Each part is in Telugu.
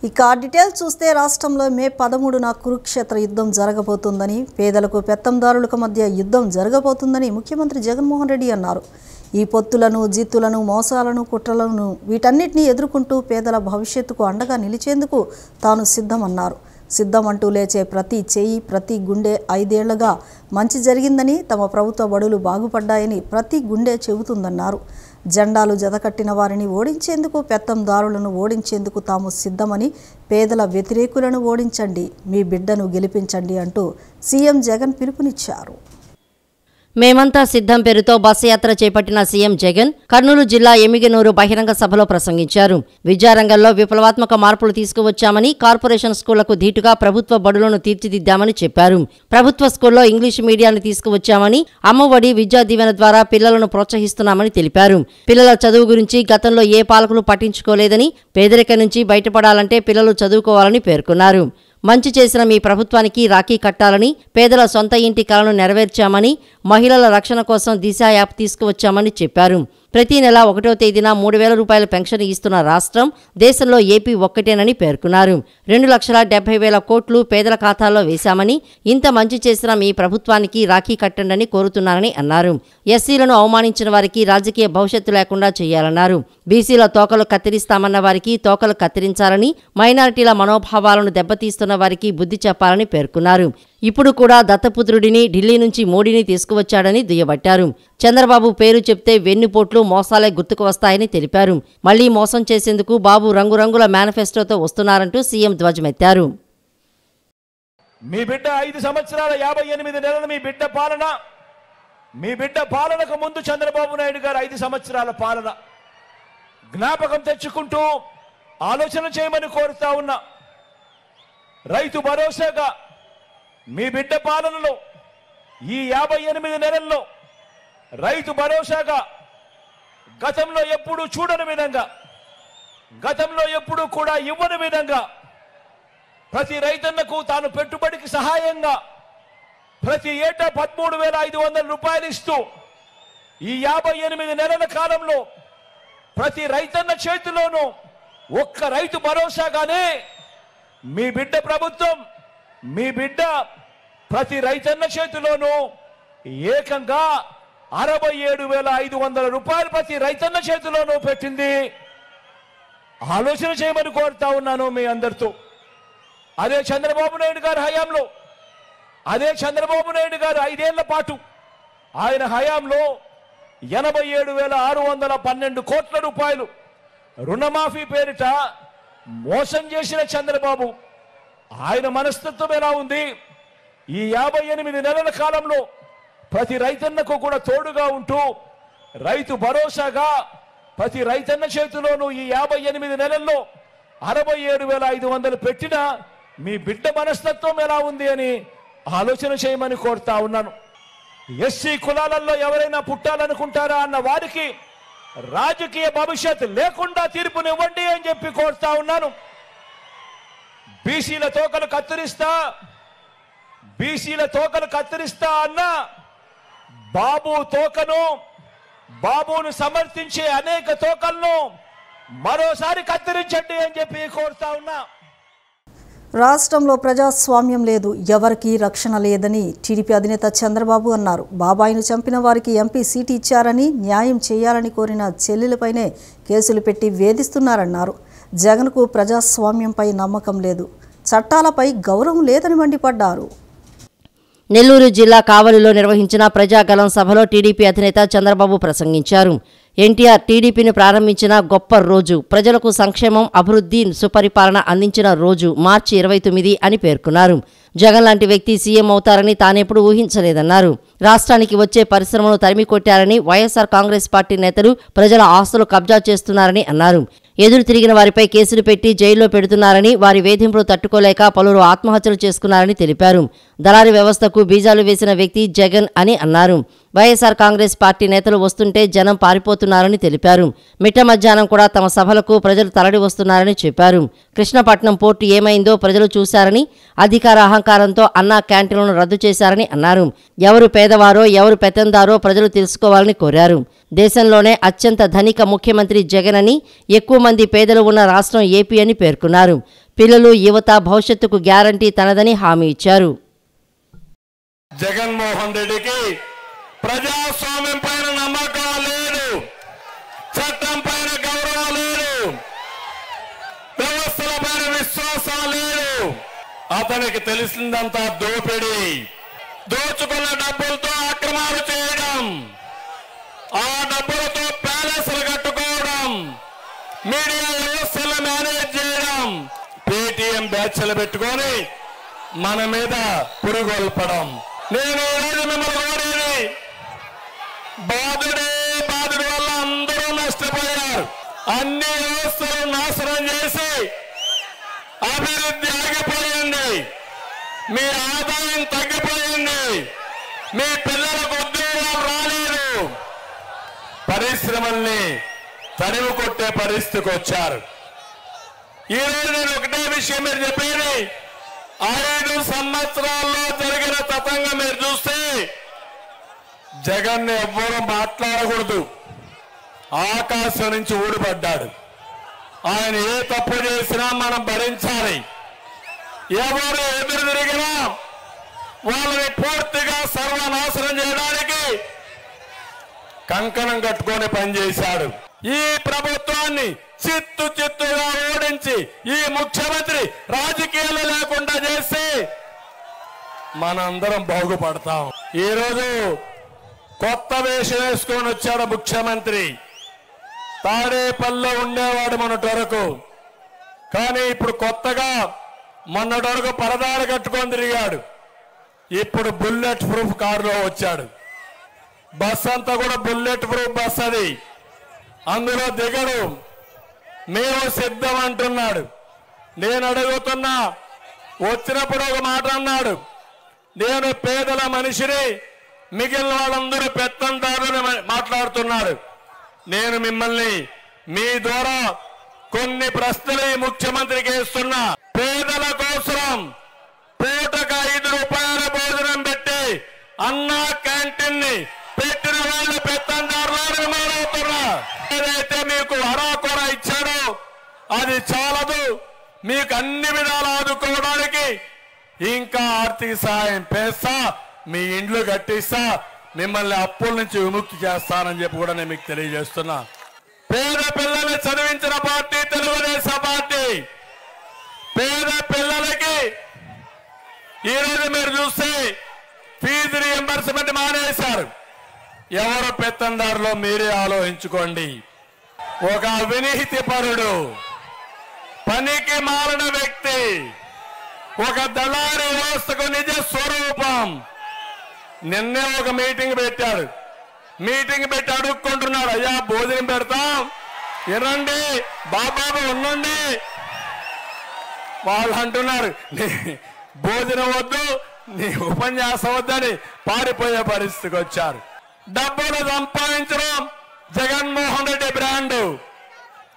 ఇక డీటెయిల్స్ చూస్తే రాష్ట్రంలో మే 13న కురుక్షేత్ర యుద్ధం జరగబోతుందని, పేదలకు పెత్తందారులకు మధ్య యుద్ధం జరగబోతుందని ముఖ్యమంత్రి జగన్మోహన్ రెడ్డి అన్నారు. ఈ పొత్తులను, జిత్తులను, మోసాలను, కుట్రలను వీటన్నిటిని ఎదుర్కొంటూ పేదల భవిష్యత్తుకు అండగా నిలిచేందుకు తాను సిద్ధమన్నారు. సిద్ధమంటూ లేచే ప్రతి చేయి, ప్రతి గుండె 5 ఏళ్లుగా మంచి జరిగిందని, తమ ప్రభుత్వ బడులు బాగుపడ్డాయని ప్రతి గుండె చెబుతుందన్నారు. జెండాలు జతకట్టిన వారిని ఓడించేందుకు, పెత్తందారులను ఓడించేందుకు తాము సిద్ధమని, పేదల వ్యతిరేకులను ఓడించండి, మీ బిడ్డను గెలిపించండి అంటూ సీఎం జగన్ పిలుపునిచ్చారు. మేమంతా సిద్ధం పేరుతో బస్సు యాత్ర చేపట్టిన సీఎం జగన్ కర్నూలు జిల్లా ఎమ్మిగనూరు బహిరంగ సభలో ప్రసంగించారు. విద్యారంగంలో విప్లవాత్మక మార్పులు తీసుకువచ్చామని, కార్పొరేషన్ స్కూళ్లకు ధీటుగా ప్రభుత్వ బడులను తీర్చిదిద్దామని చెప్పారు. ప్రభుత్వ స్కూల్లో ఇంగ్లీష్ మీడియాన్ని తీసుకువచ్చామని, అమ్మఒడి, విద్యా దీవెన ద్వారా పిల్లలను ప్రోత్సహిస్తున్నామని తెలిపారు. పిల్లల చదువు గురించి గతంలో ఏ పాలకులు పట్టించుకోలేదని, పేదరికం నుంచి బయటపడాలంటే పిల్లలు చదువుకోవాలని పేర్కొన్నారు. మంచి చేసిన మీ ప్రభుత్వానికి రాఖీ కట్టాలని, పేదల సొంత ఇంటి కలను నెరవేర్చామని, మహిళల రక్షణ కోసం దిశ యాప్ తీసుకువచ్చామని చెప్పారు. ప్రతి నెల 1వ తేదీన 3,000 రూపాయల పెన్షన్ ఇస్తున్న రాష్ట్రం దేశంలో ఏపీ ఒక్కటేనని పేర్కొన్నారు. 2,70,000 కోట్లు పేదల ఖాతాల్లో వేశామని, ఇంత మంచి చేసిన మీ ప్రభుత్వానికి రాఖీ కట్టండని కోరుతున్నారని అన్నారు. ఎస్సీలను అవమానించిన వారికి రాజకీయ భవిష్యత్తు లేకుండా చేయాలన్నారు. బీసీల తోకలు కత్తిరిస్తామన్న వారికి తోకలు కత్తిరించాలని, మైనారిటీల మనోభావాలను దెబ్బతీస్తున్న వారికి బుద్ధి చెప్పాలని పేర్కొన్నారు. ఇప్పుడు కూడా దత్తపుత్రుడిని ఢిల్లీ నుంచి మోడీని తీసుకువచ్చాడని దుయ్యబట్టారు. చంద్రబాబు పేరు చెప్తే వెన్నుపోట్లు, మోసాలే గుర్తుకు వస్తాయని తెలిపారు. మళ్లీ మోసం చేసేందుకు బాబు రంగురంగుల మేనిఫెస్టోతో వస్తున్నారంటూ సీఎం ధ్వజమెత్తారు. మీ బిడ్డ 5 సంవత్సరాల 58 నెలల మీ బిడ్డ పాలనకు ముందు చంద్రబాబు నాయుడు గారు 5 సంవత్సరాల పాలన జ్ఞాపకం తెచ్చుకుంటూ ఆలోచన చేయమని కోరుతా ఉన్నా. రైతు భరోసాగా మీ బిడ్డ పాలనలో ఈ 58 నెలల్లో రైతు భరోసాగా గతంలో ఎప్పుడూ చూడని విధంగా, గతంలో ఎప్పుడూ కూడా ఇవ్వని విధంగా ప్రతి రైతన్నకు తాను పెట్టుబడికి సహాయంగా ప్రతి ఏటా 13,500 రూపాయలు ఇస్తూ ఈ 58 నెలల కాలంలో ప్రతి రైతన్న చేతిలోనూ ఒక్క రైతు భరోసాగానే మీ బిడ్డ ప్రభుత్వం, మీ బిడ్డ ప్రతి రైతన్న చేతిలోనూ ఏకంగా 67,500 రూపాయలు ప్రతి రైతన్న చేతిలోనూ పెట్టింది. ఆలోచన చేయమని కోరుతా ఉన్నాను మీ అందరితో. అదే చంద్రబాబు నాయుడు గారి హయాంలో, అదే చంద్రబాబు నాయుడు గారు 5 ఏళ్ల పాటు ఆయన హయాంలో 87,612 కోట్ల రూపాయలు రుణమాఫీ పేరిట మోసం చేసిన చంద్రబాబు, ఆయన మనస్తత్వం ఎలా ఉంది? ఈ 58 నెలల కాలంలో ప్రతి రైతన్నకు కూడా తోడుగా ఉంటూ రైతు భరోసాగా ప్రతి రైతన్న చేతిలోనూ ఈ 58 నెలల్లో 67,500 పెట్టిన మీ బిడ్డ మనస్తత్వం ఎలా ఉంది అని ఆలోచన చేయమని కోరుతా ఉన్నాను. ఎస్సీ కులాలలో ఎవరైనా పుట్టాలనుకుంటారా అన్న వారికి రాజకీయ భవిష్యత్ లేకుండా తీర్పునివ్వండి అని చెప్పి కోరుతా ఉన్నాను. బీసీల తోకలు కత్తిరిస్తా అన్న బాబును సమర్థించే అనేక తోకలను మరోసారి కత్తిరించండి అని చెప్పి కోరుతా ఉన్నా. రాష్ట్రంలో ప్రజాస్వామ్యం లేదు, ఎవరికీ రక్షణ లేదని టీడీపీ అధినేత చంద్రబాబు అన్నారు. బాబాయిను చంపిన వారికి ఎంపీ సీటు ఇచ్చారని, న్యాయం చేయాలని కోరిన చెల్లెలపైనే కేసులు పెట్టి వేధిస్తున్నారన్నారు. జగన్కు ప్రజాస్వామ్యంపై నమ్మకం లేదు, చట్టాలపై గౌరవం లేదని మండిపడ్డారు. నెల్లూరు జిల్లా కావలిలో నిర్వహించిన ప్రజాగలం సభలో టీడీపీ అధినేత చంద్రబాబు ప్రసంగించారు. ఎన్టీఆర్ టీడీపీని ప్రారంభించిన గొప్ప రోజు, ప్రజలకు సంక్షేమం, అభివృద్ధి, సుపరిపాలన అందించిన రోజు మార్చి 29 అని పేర్కొన్నారు. జగన్ లాంటి వ్యక్తి సీఎం అవుతారని తానెప్పుడు ఊహించలేదన్నారు. రాష్ట్రానికి వచ్చే పరిశ్రమను తరిమి కొట్టారని, వైఎస్ఆర్ కాంగ్రెస్ పార్టీ నేతలు ప్రజల ఆస్తులు కబ్జా చేస్తున్నారని అన్నారు. ఎదురు తిరిగిన వారిపై కేసులు పెట్టి జైల్లో పెడుతున్నారని, వారి వేధింపులు తట్టుకోలేక పలువురు ఆత్మహత్యలు చేసుకున్నారని తెలిపారు. దళారీ వ్యవస్థకు బీజాలు వేసిన వ్యక్తి జగన్ అని అన్నారు. వైఎస్ఆర్ కాంగ్రెస్ పార్టీ నేతలు వస్తుంటే జనం పారిపోతున్నారని తెలిపారు. మిట్ట మధ్యాహ్నం కూడా తమ సభలకు ప్రజలు తరలి వస్తున్నారని చెప్పారు. కృష్ణపట్నం పోర్టు ఏమైందో ప్రజలు చూశారని, అధికార అహంకారంతో అన్నా క్యాంటీన్లను రద్దు చేశారని అన్నారు. ఎవరు పేదవారో ఎవరు పెత్తందారో ప్రజలు తెలుసుకోవాలని కోరారు. దేశంలోనే అత్యంత ధనిక ముఖ్యమంత్రి జగన్ అని, ఎక్కువ మంది పేదలు ఉన్న రాష్ట్రం ఏపీ అని పేర్కొన్నారు. పిల్లలు, యువత భవిష్యత్తుకు గ్యారంటీ తనదని హామీ ఇచ్చారు. జగన్మోహన్ రెడ్డికి ప్రజాస్వామ్యం పైన నమ్మకం లేదు, చట్టం పైన గౌరవం లేదు, వ్యవస్థల పైన విశ్వాసం లేదు. అతనికి తెలిసిందంతా దోపిడీ, దోచుకున్న డబ్బులతో అక్రమాలు చేయడం, ఆ డబ్బులతో ప్యాలెస్లు కట్టుకోవడం, మీడియా వ్యవస్థలు మేనేజ్ చేయడం, పేటీఎం బ్యాచ్లు పెట్టుకొని మన మీద పురుగొల్పడం. నేను ఈరోజు మిమ్మల్ని కోరేది, బాధుడు వల్ల అందరూ నష్టపోయారు. అన్ని వ్యవస్థలు నాశనం చేసి అభివృద్ధి ఆగిపోయింది, మీ ఆదాయం తగ్గిపోయింది, మీ పిల్లలకు ఉద్యోగాలు రాలేదు, పరిశ్రమల్ని తరిమి కొట్టే పరిస్థితికి వచ్చారు. ఈరోజు నేను ఒకటే విషయం మీరు చెప్పేది, 5 సంవత్సరాల్లో జరిగిన తతంగా మీరు చూస్తే జగన్ ఎవ్వరూ మాట్లాడకూడదు, ఆకాశం నుంచి ఊడిపడ్డాడు. ఆయన ఏ తప్పు చేసినా మనం భరించాలి. ఎవరు ఎదురు తిరిగినా వాళ్ళని పూర్తిగా సర్వనాశనం చేయడానికి కంకణం కట్టుకొని పనిచేశాడు. ఈ ప్రభుత్వాన్ని చిత్తుగా ఓడించి ఈ ముఖ్యమంత్రి రాజకీయాలు లేకుండా చేసి మనందరం బాగుపడతాం. ఈరోజు కొత్త వేషం వేసుకొని వచ్చాడు ముఖ్యమంత్రి. తాడేపల్లిలో ఉండేవాడు మొన్నటి వరకు, కానీ ఇప్పుడు కొత్తగా మొన్నటి వరకు పరదాలు కట్టుకొని తిరిగాడు. ఇప్పుడు బుల్లెట్ ప్రూఫ్ కారులో వచ్చాడు. బస్ అంతా కూడా బుల్లెట్ ప్రూఫ్ బస్, అది అందులో దిగడు. మేము సిద్ధం అంటున్నాడు. నేను అడుగుతున్నా, వచ్చినప్పుడు ఒక మాట అన్నాడు, నేను పేదల మనిషిని, మిగిలిన వాళ్ళందరూ పెత్తందారులని మాట్లాడుతున్నారు. నేను మిమ్మల్ని మీ ద్వారా కొన్ని ప్రశ్నలు ఈ ముఖ్యమంత్రికి ఇస్తున్నా. పేదల కోసం పూటకు 5 రూపాయల భోజనం పెట్టి అన్నా క్యాంటీన్ ని పెట్టిన వాళ్ళు పెత్తందారులని మాట్లాడుతున్నా. ఏదైతే మీకు అరాకొర ఇచ్చాడో అది చాలదు, మీకు అన్ని విధాలు ఆదుకోవడానికి ఇంకా ఆర్థిక సహాయం చేస్తా, మీ ఇండ్లు కట్టిస్తా, మిమ్మల్ని అప్పుల నుంచి విముక్తి చేస్తానని చెప్పి కూడా నేను మీకు తెలియజేస్తున్నా. పేద పిల్లల్ని చదివించిన పార్టీ తెలుగుదేశం పార్టీ. పేద పిల్లలకి ఈరోజు మీరు చూస్తే ఫీజు రీయింబర్స్మెంట్ మానేశారు. ఎవరు పెత్తందారులో మీరే ఆలోచించుకోండి. ఒక అవినీతి పరుడు, పనికి మారిన వ్యక్తి, ఒక దళారీ వ్యవస్థకు నిజ స్వరూపం. నిన్నే ఒక మీటింగ్ పెట్టాడు. మీటింగ్ పెట్టి అడుక్కుంటున్నాడు, అయ్యా భోజనం పెడతాం, వినండి బాబాబు ఉండండి. వాళ్ళు అంటున్నారు భోజనం వద్దు, నీ ఉపన్యాసం వద్దని పారిపోయే పరిస్థితికి వచ్చారు. డబ్బులు సంపాదించడం జగన్మోహన్ రెడ్డి బ్రాండు,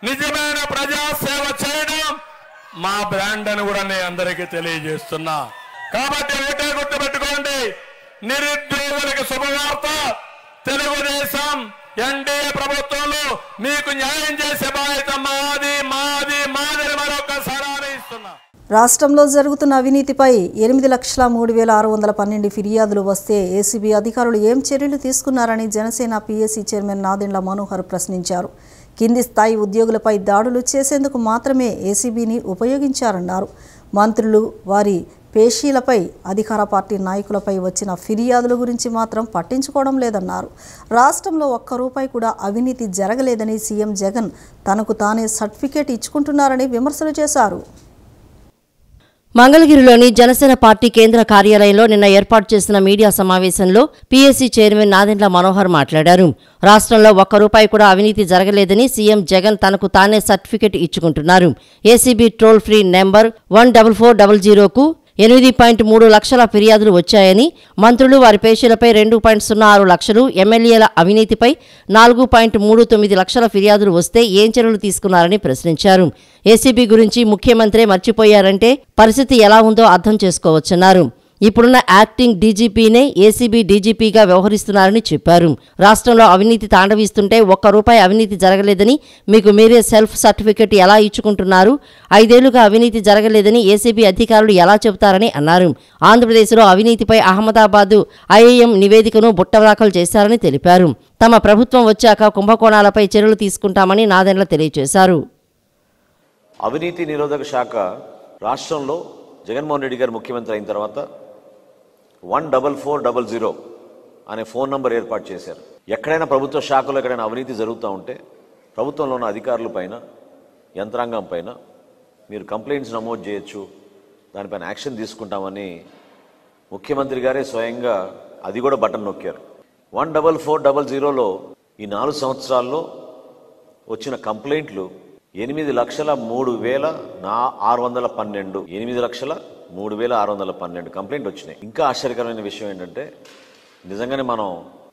నిజమైన ప్రజాసేవ చేయడం మా బ్రాండ్ అని కూడా నేను అందరికీ తెలియజేస్తున్నా. కాబట్టి ఒకటే గుర్తుపెట్టుకోండి, నిరుద్యోగులకు శుభవార్త, తెలుగుదేశం ఎన్డీఏ ప్రభుత్వంలో మీకు న్యాయం చేసే బాధ్యత మాది మాది మాదని మరొకసారి ఆలోచిస్తున్నా. రాష్ట్రంలో జరుగుతున్న అవినీతిపై 8,03,612 ఫిర్యాదులు వస్తే ఏసీబీ అధికారులు ఏం చర్యలు తీసుకున్నారని జనసేన పీఏసీ చైర్మన్ నాదెండ్ల మనోహర్ ప్రశ్నించారు. కింది స్థాయి ఉద్యోగులపై దాడులు చేసేందుకు మాత్రమే ఏసీబీని ఉపయోగించారన్నారు. మంత్రులు, వారి పేషీలపై, అధికార పార్టీ నాయకులపై వచ్చిన ఫిర్యాదుల గురించి మాత్రం పట్టించుకోవడం లేదన్నారు. రాష్ట్రంలో ఒక్క రూపాయి కూడా అవినీతి జరగలేదని సీఎం జగన్ తనకు తానే సర్టిఫికేట్ ఇచ్చుకుంటున్నారని విమర్శలు చేశారు. మంగళగిరిలోని జనసేన పార్టీ కేంద్ర కార్యాలయంలో నిన్న ఏర్పాటు చేసిన మీడియా సమావేశంలో పీఏసీ చైర్మన్ నాదెండ్ల మనోహర్ మాట్లాడారు. రాష్ట్రంలో ఒక్క రూపాయి కూడా అవినీతి జరగలేదని సీఎం జగన్ తనకు తానే సర్టిఫికెట్ ఇచ్చుకుంటున్నారు. ఏసీబీ టోల్ ఫ్రీ నెంబర్ 14400కు 8.3 లక్షల ఫిర్యాదులు వచ్చాయని, మంత్రులు వారి పేషీలపై 2.06 లక్షలు, ఎమ్మెల్యేల అవినీతిపై 4.39 లక్షల ఫిర్యాదులు వస్తే ఏం చర్యలు తీసుకున్నారని ప్రశ్నించారు. ఏసీబీ గురించి ముఖ్యమంత్రే మర్చిపోయారంటే పరిస్థితి ఎలా ఉందో అర్థం చేసుకోవచ్చన్నారు. ఇప్పుడున్న యాక్టింగ్ డీజీపీనే ఏసీబీ డీజీపీగా వ్యవహరిస్తున్నారని చెప్పారు. రాష్ట్రంలో అవినీతి తాండవిస్తుంటే ₹1 అవినీతి జరగలేదని మీకు మీరే సెల్ఫ్ సర్టిఫికెట్ ఎలా ఇచ్చుకుంటున్నారు? 5 ఏళ్లుగా అవినీతి జరగలేదని ఏసీబీ అధికారులు ఎలా చెబుతారని అన్నారు. ఆంధ్రప్రదేశ్లో అవినీతిపై అహ్మదాబాద్ ఐఐఎం నివేదికను బుట్టదాఖలు చేశారని తెలిపారు. తమ ప్రభుత్వం వచ్చాక కుంభకోణాలపై చర్యలు తీసుకుంటామని నాదెండ్ల తెలియజేశారు. అవినీతి నిరోధక శాఖ రాష్ట్రంలో జగన్మోహన్ రెడ్డి గారు ముఖ్యమంత్రి అయిన తర్వాత 14400 అనే ఫోన్ నంబర్ ఏర్పాటు చేశారు. ఎక్కడైనా ప్రభుత్వ శాఖలో ఎక్కడైనా అవినీతి జరుగుతూ ఉంటే ప్రభుత్వంలో ఉన్న అధికారుల పైన, యంత్రాంగం పైన మీరు కంప్లైంట్స్ నమోదు చేయొచ్చు, దానిపైన యాక్షన్ తీసుకుంటామని ముఖ్యమంత్రి గారే స్వయంగా అది కూడా బటన్ నొక్కారు. 14400లో ఈ 4 సంవత్సరాల్లో వచ్చిన కంప్లైంట్లు 8,03,612 8,03,612 కంప్లైంట్ వచ్చినాయి. ఇంకా ఆశ్చర్యకరమైన విషయం ఏంటంటే, నిజంగానే మనం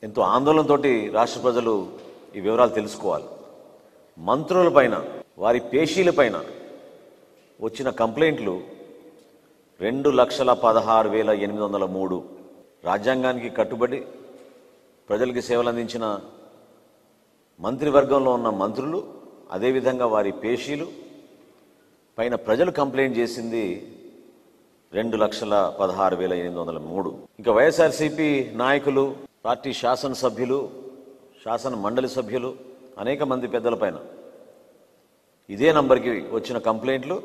ఎంతో ఆందోళనతోటి రాష్ట్ర ప్రజలు ఈ వివరాలు తెలుసుకోవాలి. మంత్రుల పైన, వారి పేషీల పైన వచ్చిన కంప్లైంట్లు 2,16,803. రాజ్యాంగానికి కట్టుబడి ప్రజలకి సేవలు అందించిన మంత్రివర్గంలో ఉన్న మంత్రులు, అదేవిధంగా వారి పేషీలు పైన ప్రజలు కంప్లైంట్ చేసింది 2,16,803. ఇంకా వైఎస్ఆర్సీపీ నాయకులు, పార్టీ శాసనసభ్యులు, శాసన మండలి సభ్యులు, అనేక మంది పెద్దల పైన ఇదే నంబర్కి వచ్చిన కంప్లైంట్లు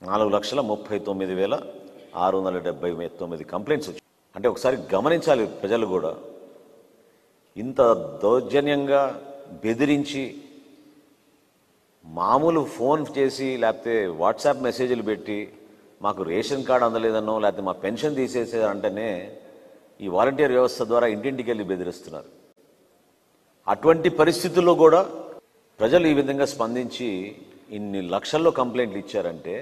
4,39,679 కంప్లైంట్స్ వచ్చాయి. అంటే ఒకసారి గమనించాలి ప్రజలు కూడా. ఇంత దౌర్జన్యంగా బెదిరించి, మామూలు ఫోన్ చేసి లేకపోతే వాట్సాప్ మెసేజ్లు పెట్టి మాకు రేషన్ కార్డు అందలేదనో లేకపోతే మా పెన్షన్ తీసేసేదంటేనే ఈ వాలంటీర్ వ్యవస్థ ద్వారా ఇంటింటికి వెళ్ళి బెదిరిస్తున్నారు. అటువంటి పరిస్థితుల్లో కూడా ప్రజలు ఈ విధంగా స్పందించి ఇన్ని లక్షల్లో కంప్లైంట్లు ఇచ్చారంటే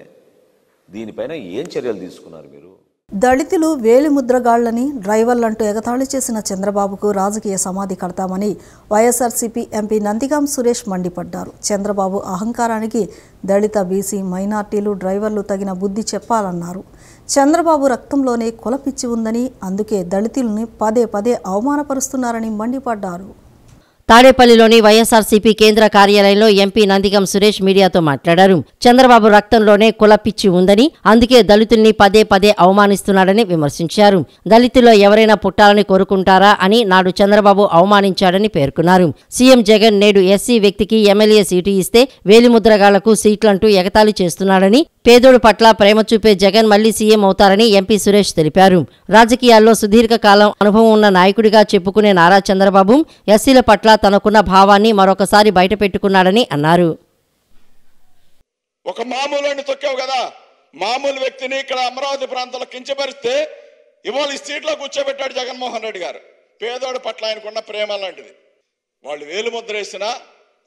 దీనిపైన ఏం చర్యలు తీసుకున్నారు మీరు? దళితులు వేలిముద్రగాళ్లని, డ్రైవర్లంటూ ఎగతాళి చేసిన చంద్రబాబుకు రాజకీయ సమాధి కడతామని వైఎస్ఆర్సీపీ ఎంపీ నందిగాం సురేష్ మండిపడ్డారు. చంద్రబాబు అహంకారానికి దళిత, బీసీ, మైనార్టీలు, డ్రైవర్లు తగిన బుద్ధి చెప్పాలన్నారు. చంద్రబాబు రక్తంలోనే కులపిచ్చి ఉందని, అందుకే దళితుల్ని పదే పదే అవమానపరుస్తున్నారని మండిపడ్డారు. తాడేపల్లిలోని వైఎస్ఆర్సీపీ కేంద్ర కార్యాలయంలో ఎంపీ నందిగం సురేష్ మీడియాతో మాట్లాడారు. చంద్రబాబు రక్తంలోనే కులపిచ్చి ఉందని, అందుకే దళితుల్ని పదే పదే అవమానిస్తున్నాడని విమర్శించారు. దళితుల్లో ఎవరైనా పుట్టాలని కోరుకుంటారా అని నాడు చంద్రబాబు అవమానించాడని పేర్కొన్నారు. సీఎం జగన్ నేడు ఎస్సీ వ్యక్తికి ఎమ్మెల్యే సీటు ఇస్తే వేలిముద్రగాళ్లకు సీట్లంటూ ఎగతాళి చేస్తున్నాడని, పేదోడు పట్ల ప్రేమ చూపే జగన్ మళ్లీ సీఎం అవుతారని ఎంపీ సురేష్ తెలిపారు. రాజకీయాల్లో సుదీర్ఘకాలం అనుభవం ఉన్న నాయకుడిగా చెప్పుకునే నారా చంద్రబాబు ఎస్సీల పట్ల తనకున్న భావాన్ని మరొకసారి బయటపెట్టుకున్నాడని అన్నారు. ఒక మామూలు తొక్కావు కదా, మామూలు వ్యక్తిని ఇక్కడ అమరావతి ప్రాంతంలో కించపరిస్తే ఇవాళ ఈ సీట్లో కూర్చోబెట్టాడు జగన్మోహన్ రెడ్డి గారు. పేదోడి పట్ల ఆయనకున్న ప్రేమ లాంటిది. వాళ్ళు వేలుముద్ర వేసినా,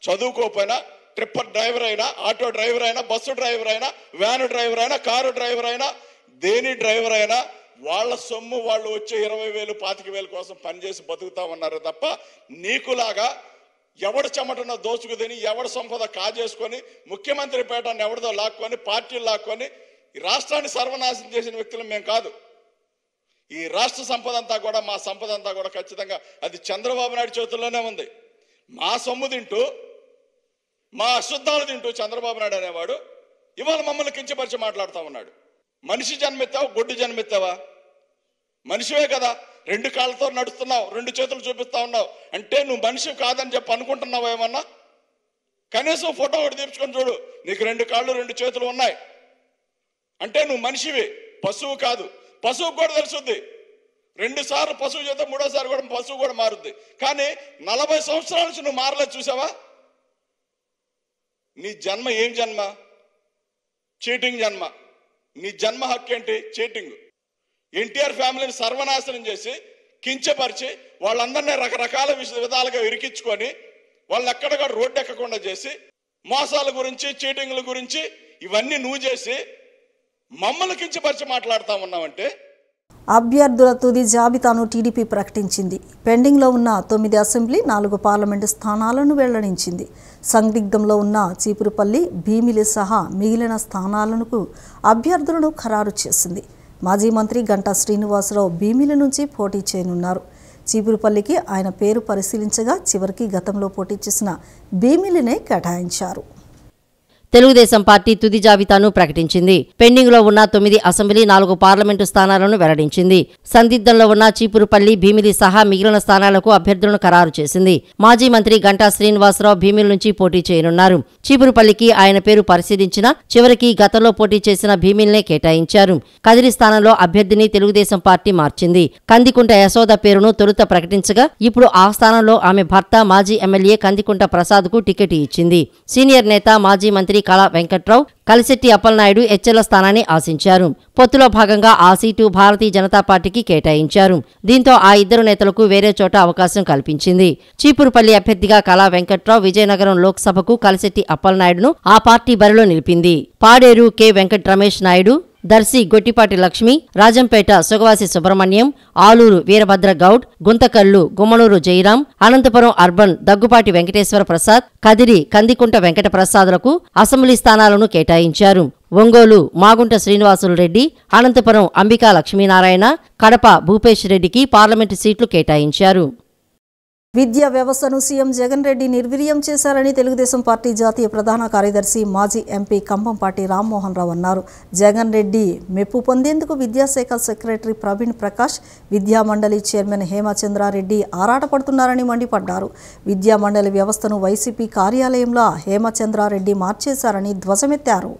చదువుకోపోయినా, ట్రిప్పర్ డ్రైవర్ అయినా, ఆటో డ్రైవర్ అయినా, బస్సు డ్రైవర్ అయినా, వ్యాను డ్రైవర్ అయినా, కారు డ్రైవర్ అయినా, దేని డ్రైవర్ అయినా వాళ్ళ సొమ్ము వాళ్ళు వచ్చే 20,000, 25,000 కోసం పనిచేసి బతుకుతామన్నారు తప్ప నీకులాగా ఎవడు చెమటనో దోచుకు తిని, ఎవడు సంపద కాజేసుకొని, ముఖ్యమంత్రి పేటను ఎవరిదో లాక్కొని, పార్టీలు లాక్కొని ఈ రాష్ట్రాన్ని సర్వనాశనం చేసిన వ్యక్తులు మేము కాదు. ఈ రాష్ట్ర సంపద అంతా కూడా, మా సంపద అంతా కూడా ఖచ్చితంగా అది చంద్రబాబు నాయుడు చేతుల్లోనే ఉంది. మా సొమ్ము తింటూ, మా అశుద్ధాలు తింటూ చంద్రబాబు నాయుడు అనేవాడు ఇవాళ మమ్మల్ని కించపరిచి మాట్లాడుతూ ఉన్నాడు. మనిషి జన్మెత్తావా, గొడ్డు జన్మెత్తావా? మనిషివే కదా, 2 కాళ్ళతో నడుస్తున్నావు, 2 చేతులు చూపిస్తా ఉన్నావు అంటే నువ్వు మనిషి కాదని చెప్పి అనుకుంటున్నావు ఏమన్నా? కనీసం ఫోటో ఒకటి తీర్చుకొని చూడు, నీకు 2 కాళ్ళు 2 చేతులు ఉన్నాయి అంటే నువ్వు మనిషివి, పశువు కాదు. పశువుకు కూడా తెలుసుద్ది, 2 సార్లు పశువు చేస్తే 3వ సారి కూడా పశువు కూడా మారుద్ది. కానీ 40 సంవత్సరాల నుంచి నువ్వు మారలేదు, చూసావా? నీ జన్మ ఏం జన్మ? చీటింగ్ జన్మ. నీ జన్మ హక్కు ఏంటి? చీటింగ్. ఎన్టీఆర్ ఫ్యామిలీని సర్వనాశనం చేసి, కించపరిచి, వాళ్ళందరినీ రకరకాల విధాలుగా ఇరికించుకొని, వాళ్ళని ఎక్కడక్కడ రోడ్డు ఎక్కకుండా చేసి, మోసాల గురించి, చీటింగ్ల గురించి ఇవన్నీ నువ్వు చేసి మమ్మల్ని కించపరిచి మాట్లాడుతూ ఉన్నామంటే అభ్యర్థుల తుది జాబితాను టీడీపీ ప్రకటించింది. పెండింగ్లో ఉన్న 9 అసెంబ్లీ, 4 పార్లమెంటు స్థానాలను వెల్లడించింది. సందిగ్ధంలో ఉన్న చీపురుపల్లి, భీమిలి సహా మిగిలిన స్థానాలకు అభ్యర్థులను ఖరారు చేసింది. మాజీ మంత్రి గంటా శ్రీనివాసరావు భీమిలి నుంచి పోటీ చేయనున్నారు. చీపురుపల్లికి ఆయన పేరు పరిశీలించగా చివరికి గతంలో పోటీ చేసిన భీమిలినే కేటాయించారు. తెలుగుదేశం పార్టీ తుది జాబితాను ప్రకటించింది. పెండింగ్లో ఉన్న 9 అసెంబ్లీ, 4 పార్లమెంటు స్థానాలను వెల్లడించింది. సందిగ్ధంలో ఉన్న చీపురుపల్లి, భీమిలి సహా మిగిలిన స్థానాలకు అభ్యర్థులను ఖరారు చేసింది. మాజీ మంత్రి గంటా శ్రీనివాసరావు భీమిలి నుంచి పోటీ చేయనున్నారు. చీపురుపల్లికి ఆయన పేరు పరిశీలించినా చివరికి గతంలో పోటీ చేసిన భీమిలినే కేటాయించారు. కదిరి స్థానంలో అభ్యర్థిని తెలుగుదేశం పార్టీ మార్చింది. కందికుంట యశోద పేరును తొలుత ప్రకటించగా ఇప్పుడు ఆ స్థానంలో ఆమె భర్త మాజీ ఎమ్మెల్యే కందికుంట ప్రసాద్కు టికెట్ ఇచ్చింది. సీనియర్ నేత మాజీ మంత్రి కళా వెంకట్రావు కలిశెట్టి అప్పలనాయుడు ఎచ్చెల స్థానాన్ని ఆశించారు. పొత్తులో భాగంగా ఆ సీటు భారతీయ జనతా పార్టీకి కేటాయించారు. దీంతో ఆ ఇద్దరు నేతలకు వేరే చోట అవకాశం కల్పించింది. చీపురుపల్లి అభ్యర్థిగా కళా వెంకట్రావు విజయనగరం లోక్సభకు కలిశెట్టి అప్పలనాయుడును ఆ పార్టీ బరిలో నిలిపింది. పాడేరు కె వెంకట రమేష్ నాయుడు, దర్శి గొట్టిపాటి లక్ష్మి, రాజంపేట సుగవాసి సుబ్రహ్మణ్యం, ఆలూరు వీరభద్ర గౌడ్, గుంతకల్లు గుమ్మనూరు జయరాం, అనంతపురం అర్బన్ దగ్గుపాటి వెంకటేశ్వర ప్రసాద్, కదిరి కందికుంట వెంకట ప్రసాద్లకు అసెంబ్లీ స్థానాలను కేటాయించారు. ఒంగోలు మాగుంట శ్రీనివాసులు రెడ్డి, అనంతపురం అంబికా లక్ష్మీనారాయణ, కడప భూపేష్ రెడ్డికి పార్లమెంటు సీట్లు కేటాయించారు. విద్యా వ్యవస్థను సీఎం జగన్ రెడ్డి నిర్వీర్యం చేశారని తెలుగుదేశం పార్టీ జాతీయ ప్రధాన కార్యదర్శి మాజీ ఎంపీ కంభంపాటి రామ్మోహన్ రావు అన్నారు. జగన్ రెడ్డి మెప్పు పొందేందుకు విద్యాశాఖ సెక్రటరీ ప్రవీణ్ ప్రకాష్, విద్యామండలి చైర్మన్ హేమచంద్రారెడ్డి ఆరాటపడుతున్నారని మండిపడ్డారు. విద్యామండలి వ్యవస్థను వైసీపీ కార్యాలయంలో హేమచంద్రారెడ్డి మార్చేశారని ధ్వజమెత్తారు.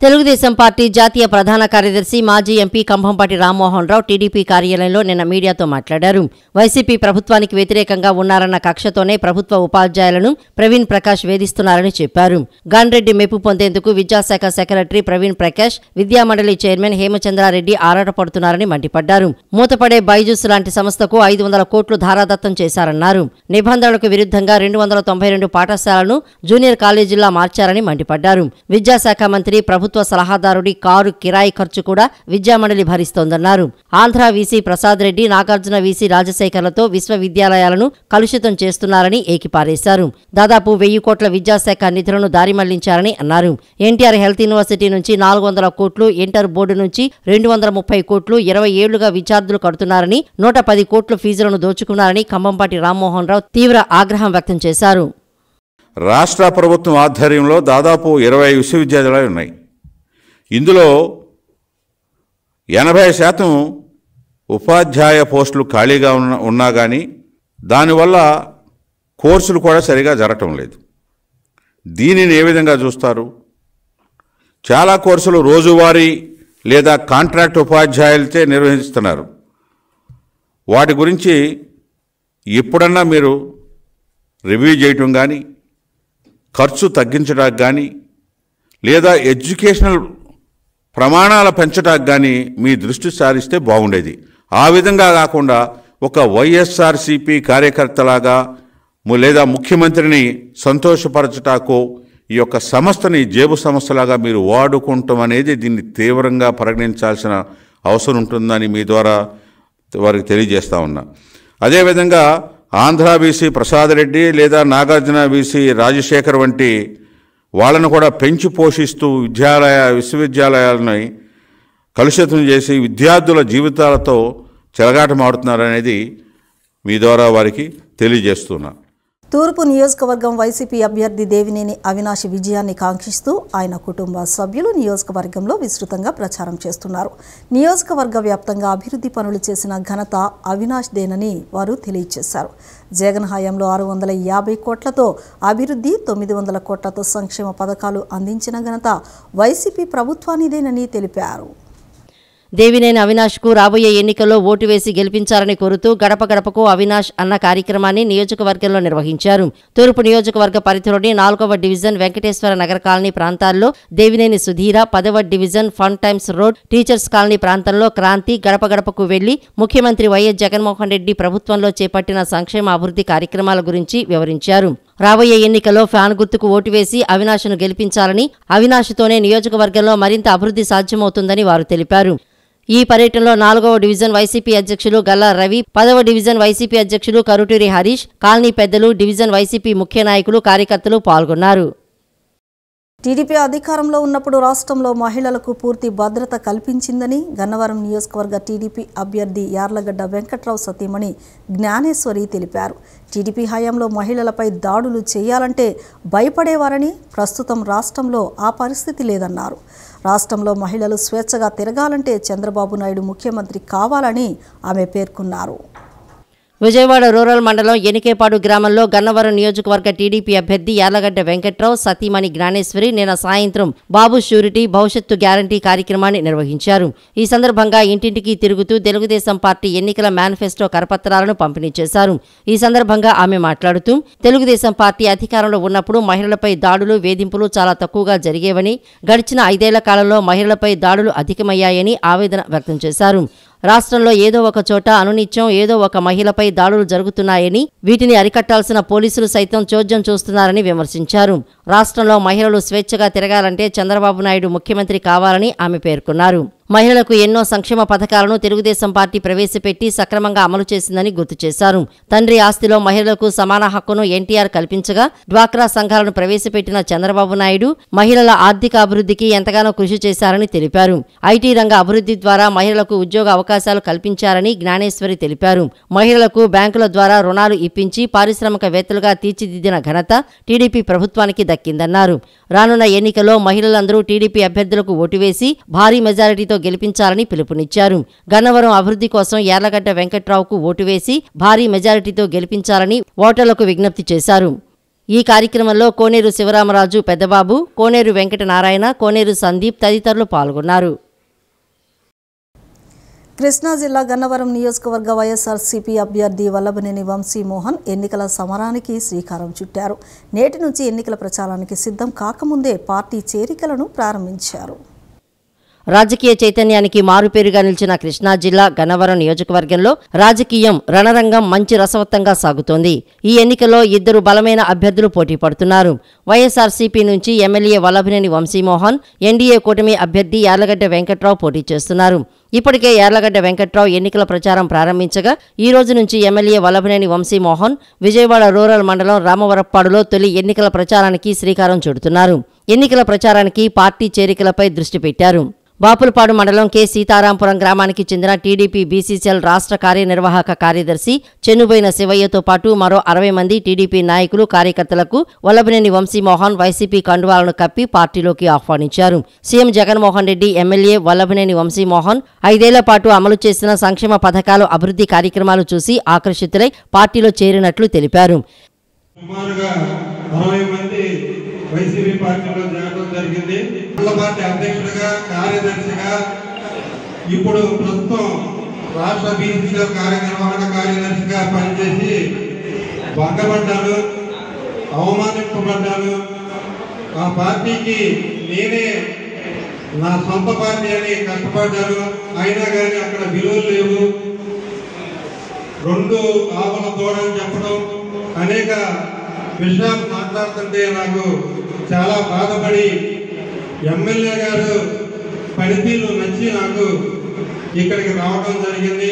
తెలుగుదేశం పార్టీ జాతీయ ప్రధాన కార్యదర్శి మాజీ ఎంపీ కంభంపాటి రామ్మోహన్ రావు టీడీపీ కార్యాలయంలో నిన్న మీడియాతో మాట్లాడారు. వైసీపీ ప్రభుత్వానికి వ్యతిరేకంగా ఉన్నారన్న కక్షతోనే ప్రభుత్వ ఉపాధ్యాయులను ప్రవీణ్ ప్రకాష్ వేధిస్తున్నారని చెప్పారు. గన్రెడ్డి మెప్పు పొందేందుకు విద్యాశాఖ సెక్రటరీ ప్రవీణ్ ప్రకాష్, విద్యామండలి చైర్మన్ హేమచంద్రారెడ్డి ఆరాటపడుతున్నారని మండిపడ్డారు. మూతపడే బైజూస్ లాంటి సంస్థకు 500 కోట్లు ధారాదత్తం చేశారన్నారు. నిబంధనలకు విరుద్ధంగా 292 పాఠశాలను జూనియర్ కాలేజీల్లో మార్చారని మండిపడ్డారు. విద్యాశాఖ మంత్రి ప్రభుత్వ సలహాదారుడి కారు కిరాయి ఖర్చు కూడా విద్యామండలి భరిస్తోందన్నారు. ఆంధ్ర వీసీ ప్రసాద్ రెడ్డి, నాగార్జున వీసీ రాజశేఖర్లతో విశ్వవిద్యాలయాలను కలుషితం చేస్తున్నారని ఏకిపారేశారు. దాదాపు 1000 కోట్ల విద్యాశాఖ నిధులను దారి మళ్లించారని అన్నారు. ఎన్టీఆర్ హెల్త్ యూనివర్సిటీ నుంచి 400 కోట్లు, ఇంటర్ బోర్డు నుంచి 230 కోట్లు 20 ఏళ్లుగా విద్యార్థులు కడుతున్నారని, 110 కోట్ల ఫీజులను దోచుకున్నారని కంభంపాటి రామ్మోహన్ రావు తీవ్ర ఆగ్రహం వ్యక్తం చేశారు. రాష్ట్ర ప్రభుత్వం ఆధ్వర్యంలో దాదాపు 20 విశ్వవిద్యాలయాలు ఉన్నాయి. ఇందులో 80% ఉపాధ్యాయ పోస్టులు ఖాళీగా ఉన్నా కానీ దానివల్ల కోర్సులు కూడా సరిగా జరగటం లేదు. దీనిని ఏ విధంగా చూస్తారు? చాలా కోర్సులు రోజువారీ లేదా కాంట్రాక్ట్ ఉపాధ్యాయులతో నిర్వహిస్తున్నారు. వాటి గురించి ఎప్పుడన్నా మీరు రివ్యూ చేయటం కానీ, ఖర్చు తగ్గించడానికి కానీ, లేదా ఎడ్యుకేషనల్ ప్రమాణాలు పెంచడానికి కానీ మీ దృష్టి సారిస్తే బాగుండేది. ఆ విధంగా కాకుండా ఒక వైఎస్ఆర్సీపీ కార్యకర్తలాగా లేదా ముఖ్యమంత్రిని సంతోషపరచటాకో ఈ యొక్క సంస్థని జేబు సంస్థలాగా మీరు వాడుకుంటాం అనేది దీన్ని తీవ్రంగా పరిగణించాల్సిన అవసరం ఉంటుందని మీ ద్వారా వారికి తెలియజేస్తా ఉన్నా. అదేవిధంగా ఆంధ్ర వీసీ ప్రసాద్ రెడ్డి లేదా నాగార్జున వీసీ రాజశేఖర్ వంటి వాళ్ళను కూడా పెంచి పోషిస్తూ విశ్వవిద్యాలయాలని కలుషితం చేసి విద్యార్థుల జీవితాలతో చెలగాటమాడుతున్నారనేది మీ ద్వారా వారికి తెలియజేస్తున్నా. తూర్పు నియోజకవర్గం వైసీపీ అభ్యర్థి దేవినేని అవినాష్ విజయాన్ని కాంక్షిస్తూ ఆయన కుటుంబ సభ్యులు నియోజకవర్గంలో విస్తృతంగా ప్రచారం చేస్తున్నారు. నియోజకవర్గ వ్యాప్తంగా అభివృద్ధి పనులు చేసిన ఘనత అవినాష్ దేనని వారు తెలియజేశారు. జగన్ హయాంలో 650 కోట్లతో అభివృద్ధి, 900 కోట్లతో సంక్షేమ పథకాలు అందించిన ఘనత వైసీపీ ప్రభుత్వానిదేనని తెలిపారు. దేవినేని అవినాష్కు రాబోయే ఎన్నికల్లో ఓటు వేసి గెలిపించాలని కోరుతూ గడప గడపకు అవినాష్ అన్న కార్యక్రమాన్ని నియోజకవర్గంలో నిర్వహించారు. తూర్పు నియోజకవర్గ పరిధిలోని 4వ డివిజన్ వెంకటేశ్వర నగర్ కాలనీ ప్రాంతాల్లో దేవినేని సుధీర, 10వ division fun times road teachers colony ప్రాంతంలో క్రాంతి గడప గడపకు వెళ్లి ముఖ్యమంత్రి వైఎస్ జగన్మోహన్ రెడ్డి ప్రభుత్వంలో చేపట్టిన సంక్షేమ అభివృద్ధి కార్యక్రమాల గురించి వివరించారు. రాబోయే ఎన్నికల్లో ఫ్యాన్ గుర్తుకు ఓటు వేసి అవినాష్ను గెలిపించాలని, అవినాష్తోనే నియోజకవర్గంలో మరింత అభివృద్ధి సాధ్యమవుతుందని వారు తెలిపారు. ఈ పర్యటనలో 4వ డివిజన్ వైసీపీ అధ్యక్షులు గల్లా రవి, 10వ డివిజన్ వైసీపీ అధ్యక్షులు కరుటూరి హరీష్, కాలనీ పెద్దలు, డివిజన్ వైసీపీ ముఖ్య నాయకులు, కార్యకర్తలు పాల్గొన్నారు. టీడీపీ అధికారంలో ఉన్నప్పుడు రాష్ట్రంలో మహిళలకు పూర్తి భద్రత కల్పించిందని గన్నవరం నియోజకవర్గ టీడీపీ అభ్యర్థి యార్లగడ్డ వెంకట్రావు సతీమణి జ్ఞానేశ్వరి తెలిపారు. టీడీపీ హయాంలో మహిళలపై దాడులు చేయాలంటే భయపడేవారని, ప్రస్తుతం రాష్ట్రంలో ఆ పరిస్థితి లేదన్నారు. రాష్ట్రంలో మహిళలు స్వేచ్ఛగా తిరగాలంటే చంద్రబాబు నాయుడు ముఖ్యమంత్రి కావాలని ఆమె పేర్కొన్నారు. విజయవాడ రూరల్ మండలం ఎనికేపాడు గ్రామంలో గన్నవరం నియోజకవర్గ టీడీపీ అభ్యర్థి యార్లగడ్డ వెంకట్రావు సతీమణి జ్ఞానేశ్వరి నిన్న సాయంత్రం బాబు షూరిటీ భవిష్యత్తు గ్యారంటీ కార్యక్రమాన్ని నిర్వహించారు. ఈ సందర్భంగా ఇంటింటికి తిరుగుతూ తెలుగుదేశం పార్టీ ఎన్నికల మేనిఫెస్టో కరపత్రాలను పంపిణీ చేశారు. ఈ సందర్భంగా ఆమె మాట్లాడుతూ తెలుగుదేశం పార్టీ అధికారంలో ఉన్నప్పుడు మహిళలపై దాడులు, వేధింపులు చాలా తక్కువగా జరిగేవని, గడిచిన 5 ఏళ్ల కాలంలో మహిళలపై దాడులు అధికమయ్యాయని ఆవేదన వ్యక్తం చేశారు. రాష్ట్రంలో ఏదో ఒక చోట అనునిత్యం ఏదో ఒక మహిళపై దాడులు జరుగుతున్నాయని, వీటిని అరికట్టాల్సిన పోలీసులు సైతం చోద్యం చూస్తున్నారని విమర్శించారు. రాష్ట్రంలో మహిళలు స్వేచ్ఛగా తిరగాలంటే చంద్రబాబు నాయుడు ముఖ్యమంత్రి కావాలని ఆమె పేర్కొన్నారు. మహిళలకు ఎన్నో సంక్షేమ పథకాలను తెలుగుదేశం పార్టీ ప్రవేశపెట్టి సక్రమంగా అమలు చేసిందని గుర్తు చేశారు. తండ్రి ఆస్తిలో మహిళలకు సమాన హక్కును ఎన్టీఆర్ కల్పించగా, డ్వాక్రా సంఘాలను ప్రవేశపెట్టిన చంద్రబాబు నాయుడు మహిళల ఆర్థిక అభివృద్ధికి ఎంతగానో కృషి చేశారని తెలిపారు. ఐటీ రంగ అభివృద్ధి ద్వారా మహిళలకు ఉద్యోగ అవకాశాలు కల్పించారని జ్ఞానేశ్వరి తెలిపారు. మహిళలకు బ్యాంకుల ద్వారా రుణాలు ఇప్పించి పారిశ్రామికవేత్తలుగా తీర్చిదిద్దిన ఘనత టీడీపీ ప్రభుత్వానికి దక్కిందన్నారు. రానున్న ఎన్నికల్లో మహిళలందరూ టీడీపీ అభ్యర్థులకు ఓటు వేసి భారీ మెజారిటీతో గెలిపించాలని పిలుపునిచ్చారు. గన్నవరం అభివృద్ధి కోసం యార్లగడ్డ వెంకట్రావుకు ఓటు వేసి భారీ మెజారిటీతో గెలిపించాలని ఓటర్లకు విజ్ఞప్తి చేశారు. ఈ కార్యక్రమంలో కోనేరు శివరామరాజు పెద్దబాబు, కోనేరు వెంకటనారాయణ, కోనేరు సందీప్ తదితరులు పాల్గొన్నారు. కృష్ణా జిల్లా గన్నవరం నియోజకవర్గ వైఎస్ఆర్సీపీ అభ్యర్థి వల్లభనేని వంశీమోహన్ ఎన్నికల సమరానికి శ్రీకారం చుట్టారు. నేటి నుంచి ఎన్నికల ప్రచారానికి సిద్ధం కాకముందే పార్టీ చేరికలను ప్రారంభించారు. రాజకీయ చైతన్యానికి మారుపేరుగా నిలిచిన కృష్ణా జిల్లా గన్నవరం నియోజకవర్గంలో రాజకీయం రణరంగం మంచి రసవత్తంగా సాగుతోంది. ఈ ఎన్నికల్లో 2 బలమైన అభ్యర్థులు పోటీ పడుతున్నారు. వైఎస్ఆర్సీపీ నుంచి ఎమ్మెల్యే వల్లభనేని వంశీమోహన్, ఎన్డీఏ కూటమి అభ్యర్థి యార్లగడ్డ వెంకట్రావు పోటీ చేస్తున్నారు. ఇప్పటికే యార్లగడ్డ వెంకట్రావు ఎన్నికల ప్రచారం ప్రారంభించగా ఈ రోజు నుంచి ఎమ్మెల్యే వల్లభనేని వంశీమోహన్ విజయవాడ రూరల్ మండలం రామవరప్పాడులో తొలి ఎన్నికల ప్రచారానికి శ్రీకారం చుడుతున్నారు. ఎన్నికల ప్రచారానికి పార్టీ చేరికలపై దృష్టి పెట్టారు. బాపులపాడు మండలం కె సీతారాంపురం గ్రామానికి చెందిన టీడీపీ బీసీసీఎల్ రాష్ట్ర కార్యనిర్వాహక కార్యదర్శి చెన్నుబోయిన శివయ్యతో పాటు మరో 60 మంది టీడీపీ నాయకులు, కార్యకర్తలకు వల్లభనేని వంశీమోహన్ వైసీపీ కండువాలను కప్పి పార్టీలోకి ఆహ్వానించారు. సీఎం జగన్మోహన్ రెడ్డి ఎమ్మెల్యే వల్లభనేని వంశీమోహన్ 5 ఏళ్ల పాటు అమలు చేసిన సంక్షేమ పథకాలు, అభివృద్ధి కార్యక్రమాలు చూసి ఆకర్షితులై పార్టీలో చేరినట్లు తెలిపారు. వైసీపీ పార్టీలో చేరడం జరిగింది. పార్టీ అధ్యక్షుడిగా, కార్యదర్శిగా, ఇప్పుడు ప్రస్తుతం రాష్ట్ర బీసీసీఎల్ కార్యనిర్వహణ కార్యదర్శిగా పనిచేసి భంగపడ్డాను, అవమానింపబడ్డాను. ఆ పార్టీకి నేనే నా సొంత పార్టీ అని కష్టపడ్డాను. అయినా కానీ అక్కడ విలువలు లేవు. 2 ఆవుల దూడని చెప్పడం, అనేక విషయాలు మాట్లాడుతుంటే నాకు చాలా బాధపడి ఎమ్మెల్యే గారు పనితీరు నచ్చి నాకు ఇక్కడికి రావడం జరిగింది.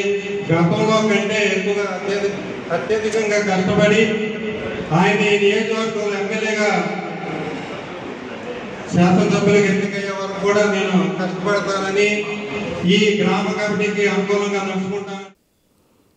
గతంలో కంటే ఎక్కువగా అత్యధికంగా కష్టపడి ఆయన ఈ నియోజకవర్గంలో ఎమ్మెల్యేగా శాసనసభ్యులకు ఎన్నికయ్యే వరకు కూడా నేను కష్టపడతానని, ఈ గ్రామ కమిటీకి అనుకూలంగా నడుచుకుంటాను.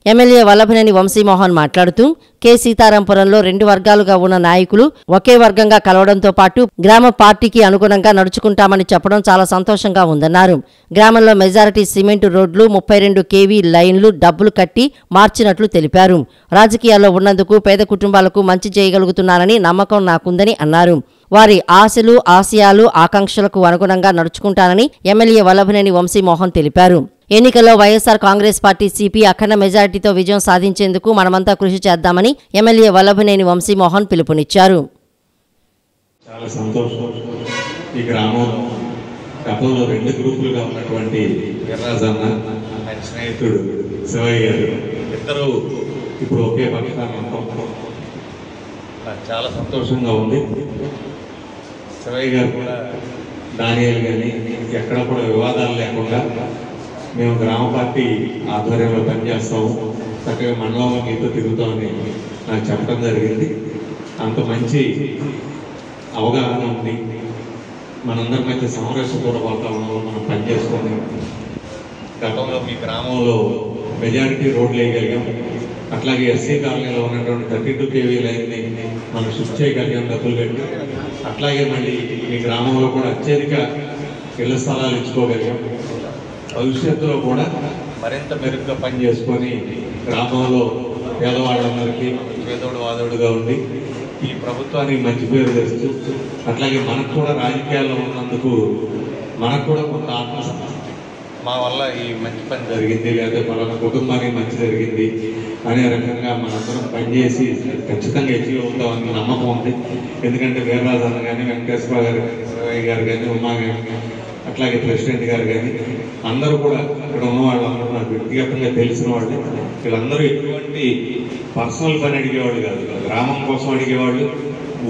ఎమ్మెల్యే వల్లభనేని వంశీమోహన్ మాట్లాడుతూ కె సీతారాంపురంలో 2 వర్గాలుగా ఉన్న నాయకులు ఒకే వర్గంగా కలవడంతో పాటు గ్రామ పార్టీకి అనుగుణంగా నడుచుకుంటామని చెప్పడం చాలా సంతోషంగా ఉందన్నారు. గ్రామంలో మెజారిటీ సిమెంటు రోడ్లు, 32 కేవీ లైన్లు డబ్బులు కట్టి మార్చినట్లు తెలిపారు. రాజకీయాల్లో ఉన్నందుకు పేద కుటుంబాలకు మంచి చేయగలుగుతున్నానని నమ్మకం నాకుందని అన్నారు. వారి ఆశలు, ఆశయాలు, ఆకాంక్షలకు అనుగుణంగా నడుచుకుంటానని ఎమ్మెల్యే వల్లభనేని వంశీమోహన్ తెలిపారు. ఎన్నికల్లో వైఎస్ఆర్ కాంగ్రెస్ పార్టీ సిపి అఖండ మెజారిటీతో విజయం సాధించేందుకు మనమంతా కృషి చేద్దామని ఎమ్మెల్యే వల్లభనేని వంశీమోహన్ పిలుపునిచ్చారు. చాలా సంతోషం. ఈ గ్రామంలో గతంలో 2 గ్రూపులుగా ఉన్నటువంటి ఎర్రాజన్న, ఆయన స్నేహితుడు శివయ్య గారు, ఇద్దరు ఇప్పుడు ఒకే పక్షాన్ని ఉంటాం. నాకు చాలా సంతోషంగా ఉంది. శివయ్య గారు కూడా దానియాలు కానీ ఎక్కడ కూడా వివాదాలు లేకుండా మేము గ్రామ పార్టీ ఆధ్వర్యంలో పనిచేస్తాము, చక్కగా మండలంలో మీతో తిరుగుతామని నాకు చెప్పడం జరిగింది. అంత మంచి అవగాహన ఉంది. మనందరి మధ్య సామరస్యపూర్వక వాతావరణంలో మనం పనిచేసుకొని గతంలో మీ గ్రామంలో మెజారిటీ రోడ్లు వేయగలిగాం. అట్లాగే ఎస్సీ కాలనీలో ఉన్నటువంటి 32 kV లైన్ని మనం షిఫ్ట్ చేయగలిగాం డబ్బులు పెట్టి. అట్లాగే మళ్ళీ మీ గ్రామంలో కూడా అత్యధిక ఇళ్ల స్థలాలు ఇచ్చుకోగలిగాం. భవిష్యత్తులో కూడా మరింత మెరుగ్గా పనిచేసుకొని గ్రామంలో పేదవాళ్ళందరికీ పేదోడు వాదోడుగా ఉండి ఈ ప్రభుత్వానికి మంచి పేరు తెస్తూ, అట్లాగే మనకు కూడా రాజకీయాల్లో ఉన్నందుకు మనకు కూడా కొంత ఆత్మసంతృప్తి, మా వల్ల ఈ మంచి పని జరిగింది లేదా మన కుటుంబానికి మంచి జరిగింది అనే రకంగా మనందరం పనిచేసి ఖచ్చితంగా అచీవ్ అవుతామని నమ్మకం ఉంది. ఎందుకంటే వీర్రాజు అన్న కానీ, వెంకటేశ్వర గారు గారు కానీ, ఉమా కానీ, అట్లాగే ప్రెసిడెంట్ గారు కానీ అందరూ కూడా ఇక్కడ ఉన్న వాళ్ళందరూ నాకు వ్యక్తిగతంగా తెలిసిన వాళ్ళు. వీళ్ళందరూ ఎటువంటి పర్సనల్ పని అడిగేవాళ్ళు కాదు, గ్రామం కోసం అడిగేవాళ్ళు,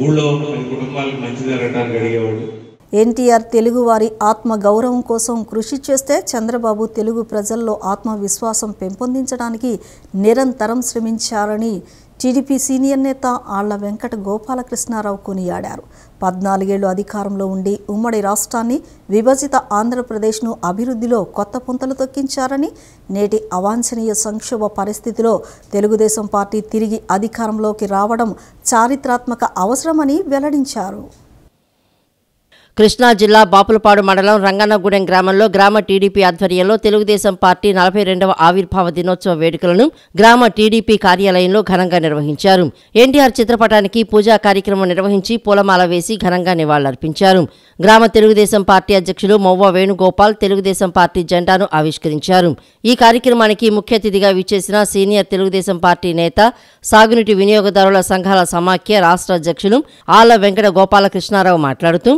ఊళ్ళో 10 కుటుంబాలకు మంచి జరగడానికి అడిగేవాళ్ళు. ఎన్టీఆర్ తెలుగువారి ఆత్మ గౌరవం కోసం కృషి చేస్తే చంద్రబాబు తెలుగు ప్రజల్లో ఆత్మవిశ్వాసం పెంపొందించడానికి నిరంతరం శ్రమించారని టీడీపీ సీనియర్ నేత ఆళ్ల వెంకట గోపాలకృష్ణారావు కొనియాడారు. 14 ఏళ్లు అధికారంలో ఉండి ఉమ్మడి రాష్ట్రాన్ని, విభజిత ఆంధ్రప్రదేశ్ను అభివృద్ధిలో కొత్త పుంతలు తొక్కించారని, నేటి అవాంఛనీయ సంక్షోభ పరిస్థితిలో తెలుగుదేశం పార్టీ తిరిగి అధికారంలోకి రావడం చారిత్రాత్మక అవసరమని వెల్లడించారు. కృష్ణా జిల్లా బాపులపాడు మండలం రంగన్నగూడెం గ్రామంలో గ్రామ టీడీపీ ఆధ్వర్యంలో తెలుగుదేశం పార్టీ 42వ ఆవిర్భావ దినోత్సవ వేడుకలను గ్రామ టీడీపీ కార్యాలయంలో ఘనంగా నిర్వహించారు. ఎన్టీఆర్ చిత్రపటానికి పూజా కార్యక్రమం నిర్వహించి పూలమాల వేసి ఘనంగా నివాళులర్పించారు. గ్రామ తెలుగుదేశం పార్టీ అధ్యక్షులు మొవ్వ వేణుగోపాల్ తెలుగుదేశం పార్టీ జెండాను ఆవిష్కరించారు. ఈ కార్యక్రమానికి ముఖ్య అతిథిగా విచ్చేసిన సీనియర్ తెలుగుదేశం పార్టీ నేత, సాగునీటి వినియోగదారుల సంఘాల సమాఖ్య రాష్ట్ర అధ్యక్షులు ఆళ్ల వెంకట గోపాలకృష్ణారావు మాట్లాడుతూ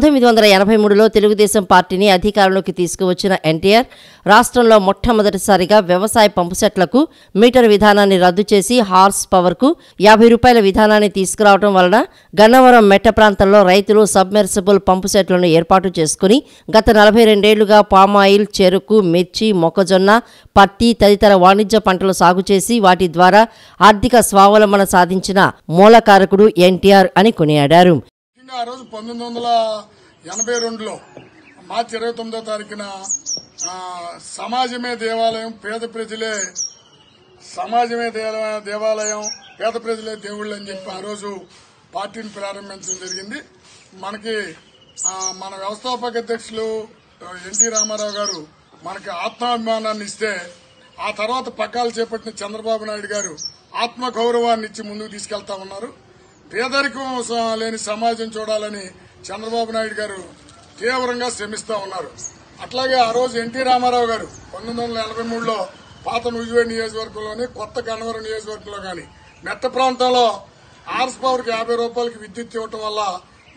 1983లో తెలుగుదేశం పార్టీని అధికారంలోకి తీసుకువచ్చిన ఎన్టీఆర్ రాష్ట్రంలో మొట్టమొదటిసారిగా వ్యవసాయ పంపుసెట్లకు మీటర్ విధానాన్ని రద్దు చేసి హార్స్ పవర్కు 50 రూపాయల విధానాన్ని తీసుకురావడం వలన గన్నవరం మెట్ట ప్రాంతంలో రైతులు సబ్మెర్సిబుల్ పంపుసెట్లను ఏర్పాటు చేసుకుని గత 42 ఏళ్లుగా పామాయిల్, చెరుకు, మిర్చి, మొక్కజొన్న, పత్తి తదితర వాణిజ్య పంటలు సాగు చేసి వాటి ద్వారా ఆర్థిక స్వావలంబన సాధించిన మూలకారకుడు ఎన్టీఆర్ అని కొనియాడారు. ఆ రోజు 1982లో మార్చి 29వ తారీఖున సమాజమే దేవాలయం, పేద ప్రజలే సమాజమే దేవాలయం, పేద ప్రజలే దేవుళ్ళు అని చెప్పి ఆ రోజు పార్టీని ప్రారంభించడం జరిగింది. మనకి మన వ్యవస్థాపక అధ్యక్షులు ఎన్టీ రామారావు గారు మనకి ఆత్మాభిమానాన్ని ఇస్తే, ఆ తర్వాత పగ్గాలు చేపట్టిన చంద్రబాబు నాయుడు గారు ఆత్మగౌరవాన్ని ఇచ్చి ముందుకు తీసుకెళ్తా ఉన్నారు. పేదరికం లేని సమాజం చూడాలని చంద్రబాబు నాయుడు గారు తీవ్రంగా శ్రమిస్తా ఉన్నారు. అట్లాగే ఆ రోజు ఎన్టీ రామారావు గారు 1983లో పాత నూజివేడ్ నియోజకవర్గంలోని, కొత్త గన్నవరం నియోజకవర్గంలో కానీ మెట్ట ప్రాంతంలో హార్స్ పవర్కి 50 రూపాయలకి విద్యుత్ ఇవ్వటం వల్ల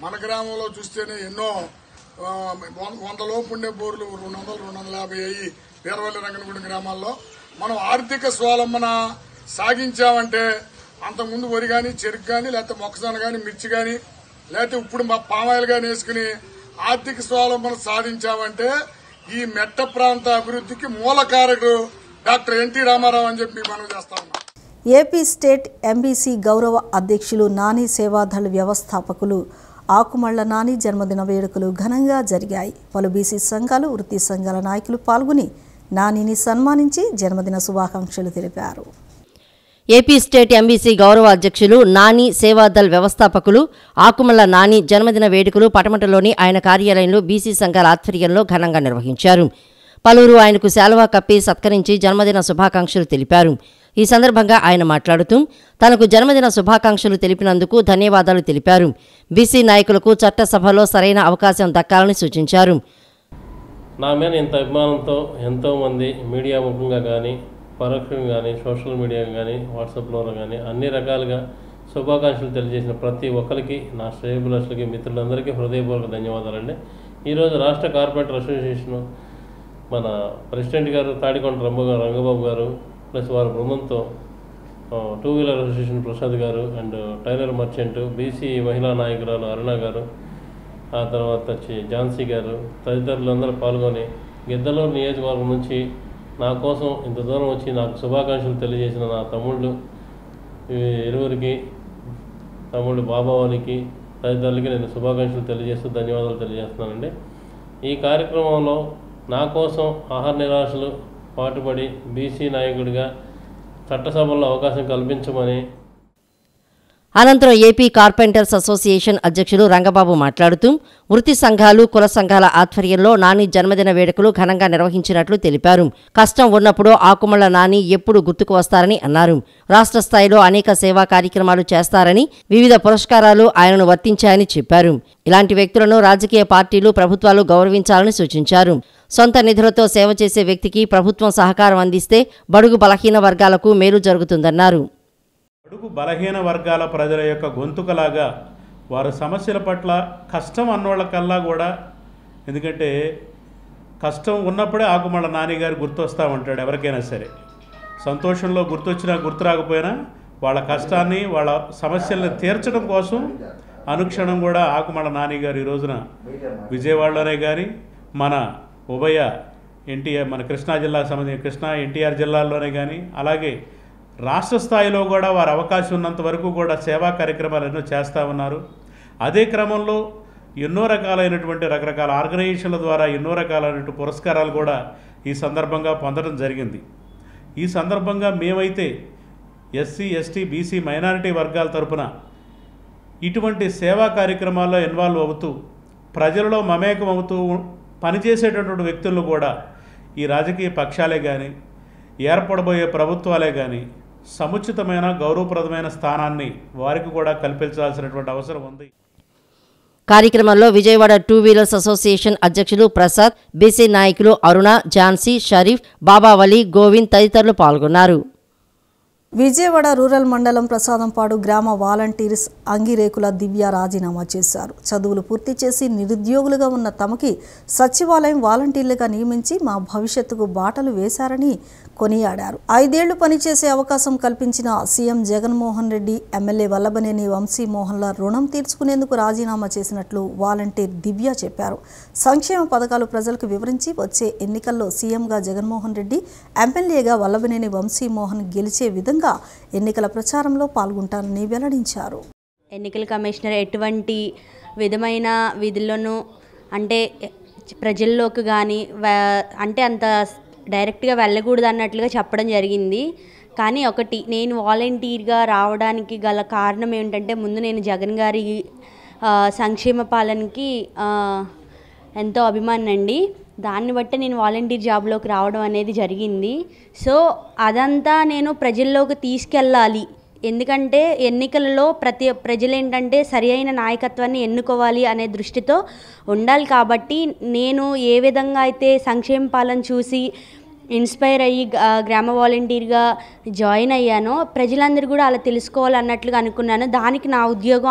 మన గ్రామంలో చూస్తేనే ఎన్నో 100 లోపు ఉండే బోర్లు 200, 250 అయ్యి వీరవల్లి రంగనగూడెం గ్రామాల్లో మనం ఆర్థిక స్వావలంబన సాగించామంటే, అంతకుముందు వరి కానీ, చెరుకు కానీ, లేకపోతే మొక్కజొన్న కానీ, మిర్చి కానీ, లేకపోతే ఇప్పుడు పామాయిల్ కానీ వేసుకుని ఆర్థిక స్వావలంబన సాధించామంటే ఈ మెట్ట ప్రాంత అభివృద్ధికి మూలకారకుడు డాక్టర్ ఎన్టీ రామారావు అని చెప్పి మనం చేస్తా ఉన్నాం. ఏపీ స్టేట్ ఎంబీసీ గౌరవ అధ్యక్షులు నాని సేవాదళ్ వ్యవస్థాపకులు ఆకుమళ్ల నాని జన్మదిన వేడుకలు ఘనంగా జరిగాయి. పలు బీసీ సంఘాలు, వృత్తి సంఘాల నాయకులు పాల్గొని నానిని సన్మానించి జన్మదిన శుభాకాంక్షలు తెలిపారు. ఏపీ స్టేట్ ఎంబీసీ గౌరవ అధ్యక్షులు నాని సేవాదళ్ వ్యవస్థాపకులు ఆకుమళ్ల నాని జన్మదిన వేడుకలు పటమటలోని ఆయన కార్యాలయంలో బీసీ సంఘాల ఆధ్వర్యంలో ఘనంగా నిర్వహించారు. పలువురు ఆయనకు శాలువా కప్పి సత్కరించి జన్మదిన శుభాకాంక్షలు తెలిపారు. ఈ సందర్భంగా ఆయన మాట్లాడుతూ తనకు జన్మదిన శుభాకాంక్షలు తెలిపినందుకు ధన్యవాదాలు తెలిపారు. బీసీ నాయకులకు చట్టసభలో సరైన అవకాశం దక్కాలని సూచించారు. నా మీద ఇంత అభిమానంతో ఎంతోమంది మీడియా ముఖంగా కానీ, పరోక్షంగా కానీ, సోషల్ మీడియా కానీ, వాట్సాప్లో కానీ అన్ని రకాలుగా శుభాకాంక్షలు తెలియజేసిన ప్రతి ఒక్కరికి, నా శ్రేయభిలాషులకి, మిత్రులందరికీ హృదయపూర్వక ధన్యవాదాలండి. ఈరోజు రాష్ట్ర కార్పొరేటర్ అసోసియేషన్ మన ప్రెసిడెంట్ గారు తాడికొండ రంగబాబు గారు ప్లస్ వారి బృందంతో టూ వీలర్ అసోసియేషన్ ప్రసాద్ గారు అండ్ టైలర్ మర్చెంట్, బీసీ మహిళా నాయకురాలు అరుణ గారు, ఆ తర్వాత వచ్చి ఝాన్సీ గారు తదితరులందరూ పాల్గొని గిద్దలూరు నియోజకవర్గం నుంచి నా కోసం ఇంత దూరం వచ్చి నాకు శుభాకాంక్షలు తెలియజేసిన నా తమ్ముళ్ళు ఇరువురికి, తమ్ముళ్ళు బాబావానికి తదితరులకి నేను శుభాకాంక్షలు తెలియజేస్తూ ధన్యవాదాలు తెలియజేస్తున్నానండి. ఈ కార్యక్రమంలో నా కోసం ఆహార నిరాశలు పాటుపడి బీసీ నాయకుడిగా చట్టసభల్లో అవకాశం కల్పించమని. అనంతరం ఏపీ కార్పెంటర్స్ అసోసియేషన్ అధ్యక్షులు రంగబాబు మాట్లాడుతూ వృత్తి సంఘాలు, కుల సంఘాల ఆధ్వర్యంలో నాని జన్మదిన వేడుకలు ఘనంగా నిర్వహించినట్లు తెలిపారు. కష్టం ఉన్నప్పుడు ఆకుమళ్ల నాని ఎప్పుడు గుర్తుకు వస్తారని అన్నారు. రాష్ట్ర స్థాయిలో అనేక సేవా కార్యక్రమాలు చేస్తారని, వివిధ పురస్కారాలు ఆయనను వర్తించాయని చెప్పారు. ఇలాంటి వ్యక్తులను రాజకీయ పార్టీలు, ప్రభుత్వాలు గౌరవించాలని సూచించారు. సొంత నిధులతో సేవ చేసే వ్యక్తికి ప్రభుత్వం సహకారం అందిస్తే బడుగు బలహీన వర్గాలకు మేలు జరుగుతుందన్నారు. బడుగు బలహీన వర్గాల ప్రజల యొక్క గొంతుకలాగా వారి సమస్యల పట్ల కష్టం అన్నోళ్ళకల్లా కూడా, ఎందుకంటే కష్టం ఉన్నప్పుడే ఆకుమళ్ళ నాని గారు గుర్తొస్తూ ఉంటాడు ఎవరికైనా సరే. సంతోషంలో గుర్తొచ్చినా గుర్తు రాకపోయినా వాళ్ళ కష్టాన్ని, వాళ్ళ సమస్యలను తీర్చడం కోసం అనుక్షణం కూడా ఆకుమళ్ళ నాని గారు ఈ రోజున విజయవాడలోనే కానీ, మన ఉభయ ఎన్టీఆర్, మన కృష్ణా జిల్లాకు సంబంధించిన కృష్ణా ఎన్టీఆర్ జిల్లాల్లోనే కానీ, అలాగే రాష్ట్ర స్థాయిలో కూడా వారు అవకాశం ఉన్నంత వరకు కూడా సేవా కార్యక్రమాలు ఎన్నో చేస్తూ ఉన్నారు. అదే క్రమంలో ఎన్నో రకాలైనటువంటి రకరకాల ఆర్గనైజేషన్ల ద్వారా ఎన్నో రకాలైనటువంటి పురస్కారాలు కూడా ఈ సందర్భంగా పొందడం జరిగింది. ఈ సందర్భంగా మేమైతే ఎస్సీ, ఎస్టీ, బీసీ, మైనారిటీ వర్గాల తరపున ఇటువంటి సేవా కార్యక్రమాల్లో ఇన్వాల్వ్ అవుతూ ప్రజలలో మమేకం అవుతూ పనిచేసేటటువంటి వ్యక్తులను కూడా ఈ రాజకీయ పక్షాలే కానీ, ఏర్పడబోయే ప్రభుత్వాలే కానీ సముచితమైన గౌరవప్రదమైన స్థానాన్ని వారికి కూడా కల్పించాల్సినటువంటి అవసరం ఉంది. కార్యక్రమంలో విజయవాడ టూ వీలర్స్ అసోసియేషన్ అధ్యక్షులు ప్రసాద్, బీసీ నాయకులు అరుణ, ఝాన్సీ, షరీఫ్, బాబావలి, గోవింద్ తదితరులు పాల్గొన్నారు. విజయవాడ రూరల్ మండలం ప్రసాదంపాడు గ్రామ వాలంటీర్స్ అంగిరేకుల దివ్య రాజీనామా చేశారు. చదువులు పూర్తి చేసి నిరుద్యోగులుగా ఉన్న తమకి సచివాలయం వాలంటీర్లుగా నియమించి మా భవిష్యత్తుకు బాటలు వేశారని కొనియాడారు. 5 ఏళ్లు పనిచేసే అవకాశం కల్పించిన సీఎం జగన్మోహన్ రెడ్డి, ఎమ్మెల్యే వల్లభనేని వంశీమోహన్ల రుణం తీర్చుకునేందుకు రాజీనామా చేసినట్లు వాలంటీర్ దివ్య చెప్పారు. సంక్షేమ పథకాలు ప్రజలకు వివరించి వచ్చే ఎన్నికల్లో సీఎంగా జగన్మోహన్ రెడ్డి, ఎమ్మెల్యేగా వల్లభనేని వంశీమోహన్ గెలిచే విధంగా ఎన్నికల ప్రచారంలో పాల్గొంటానని వెల్లడించారు. ఎన్నికల కమిషనర్ ఎటువంటి విధమైన విధులను అంటే ప్రజల్లోకి కానీ అంటే అంత డైరెక్ట్గా వెళ్ళకూడదు అన్నట్లుగా చెప్పడం జరిగింది. కానీ ఒకటి, నేను వాలంటీర్గా రావడానికి గల కారణం ఏమిటంటే, ముందు నేను జగన్ గారి సంక్షేమ పాలనకి ఎంతో అభిమానండి. దాన్ని బట్టి నేను వాలంటీర్ జాబ్లోకి రావడం అనేది జరిగింది. సో అదంతా నేను ప్రజల్లోకి తీసుకెళ్ళాలి. ఎందుకంటే ఎన్నికలలో ప్రజలు ఏంటంటే సరి అయిన నాయకత్వాన్ని ఎన్నుకోవాలి అనే దృష్టితో ఉండాలి. కాబట్టి నేను ఏ విధంగా అయితే సంక్షేమ పాలన చూసి ఇన్స్పైర్ అయ్యి గ్రామ వాలంటీర్గా జాయిన్ అయ్యానో, ప్రజలందరూ కూడా అలా తెలుసుకోవాలన్నట్లుగా అనుకున్నాను. దానికి నా ఉద్యోగం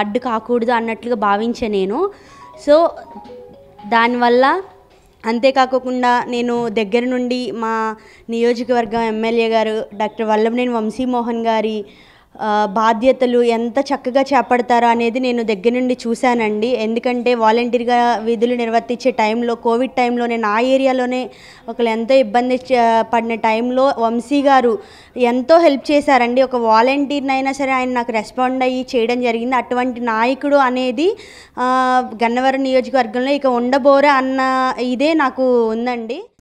అడ్డు కాకూడదు అన్నట్లుగా భావించే నేను. సో దానివల్ల అంతేకాకుండా నేను దగ్గర నుండి మా నియోజకవర్గం ఎమ్మెల్యే గారు డాక్టర్ వల్లభనేని వంశీమోహన్ గారి బాధ్యతలు ఎంత చక్కగా చేపడతారో అనేది నేను దగ్గర నుండి చూశానండి. ఎందుకంటే వాలంటీర్గా విధులు నిర్వర్తించే టైంలో, కోవిడ్ టైంలోనే నా ఏరియాలోనే ఒకళ్ళు ఎంతో ఇబ్బంది పడిన టైంలో వంశీ గారు ఎంతో హెల్ప్ చేశారండి. ఒక వాలంటీర్నైనా సరే ఆయన నాకు రెస్పాండ్ అయ్యి చేయడం జరిగింది. అటువంటి నాయకుడు అనేది గన్నవరం నియోజకవర్గంలో ఇక ఉండబోరా అన్న ఇదే నాకు ఉందండి.